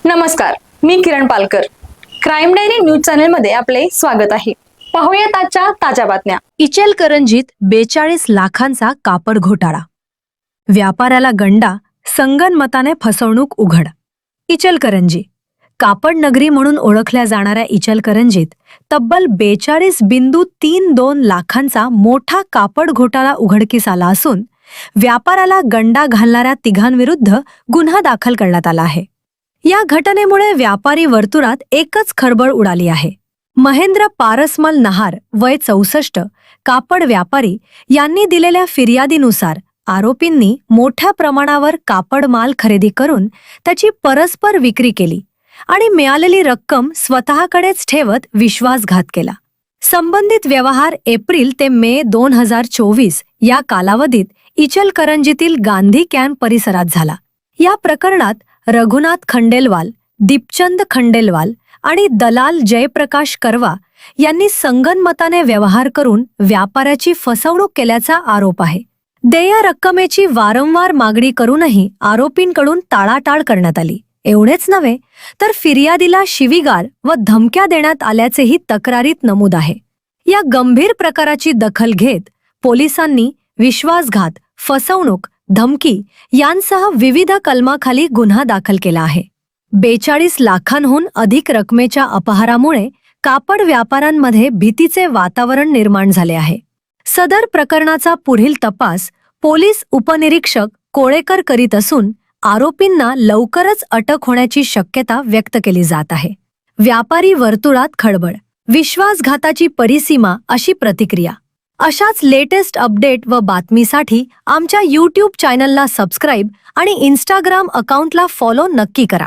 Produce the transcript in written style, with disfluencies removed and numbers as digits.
नमस्कार, मी Kiran Palkar. Crime diary news channel मध्ये आपले स्वागत आहे. पाहूयात आजच्या ताज्या बातम्या. इचलकरंजीत 42 लाखांचा कापड घोटाळा. व्यापाऱ्याला गंडा, संगनमताने फसवणूक उघड. इचलकरंजी कापड नगरी म्हणून ओळखल्या जाणाऱ्या इचलकरंजीत तब्बल 42.32 लाखांचा मोठा कापड घोटाळा उघडकीस आला असून व्यापाऱ्याला गंडा घालणाऱ्या तिघांविरुद्ध गुन्हा दाखल करण्यात आला आहे. या घटनेमुळे व्यापारी वर्तुळात एकच खळबळ उडाली आहे. महेंद्र पारसमल नहार, वय 64, कापड व्यापारी यांनी दिलेल्या फिर्यादीनुसार आरोपींनी मोठ्या प्रमाणावर कापड माल खरेदी करून त्याची परस्पर विक्री केली आणि मिळालेली रक्कम स्वतःकडेच ठेवत विश्वासघात केला. संबंधित व्यवहार एप्रिल ते मे 2024 या कालावधीत इचलकरंजीतील गांधी कॅम्प परिसरात झाला. या प्रकरणात रघुनाथ खंडेलवाल, दीपचंद खंडेलवाल आणि दलाल जयप्रकाश करवा यांनी संगनमताने व्यवहार करून व्यापाऱ्याची फसवणूक केल्याचा आरोप आहे. देय रक्कमेची वारंवार मागणी करूनही आरोपींकडून टाळाटाळ करण्यात आली. एवढेच नव्हे तर फिर्यादीला शिवीगाळ व धमक्या देण्यात आल्याचेही तक्रारीत नमूद आहे. या गंभीर प्रकाराची दखल घेत पोलिसांनी विश्वासघात, फसवणूक, धमकी यांसह विविध कलमाखाली गुन्हा दाखल केला आहे. 42 लाखांहून अधिक रकमेच्या अपहारामुळे कापड व्यापाऱ्यांमध्ये भीतीचे वातावरण निर्माण झाले आहे. सदर प्रकरणाचा पुढील तपास पोलीस उपनिरीक्षक कोळेकर करीत असून आरोपींना लवकरच अटक होण्याची शक्यता व्यक्त केली जात आहे. व्यापारी वर्तुळात खळबळ, विश्वासघाताची परिसीमा अशी प्रतिक्रिया. अशाच लेटेस्ट अपडेट व बातमीसाठी आमच्या YouTube चॅनलला सबस्क्राईब आणि Instagram अकाउंटला फॉलो नक्की करा.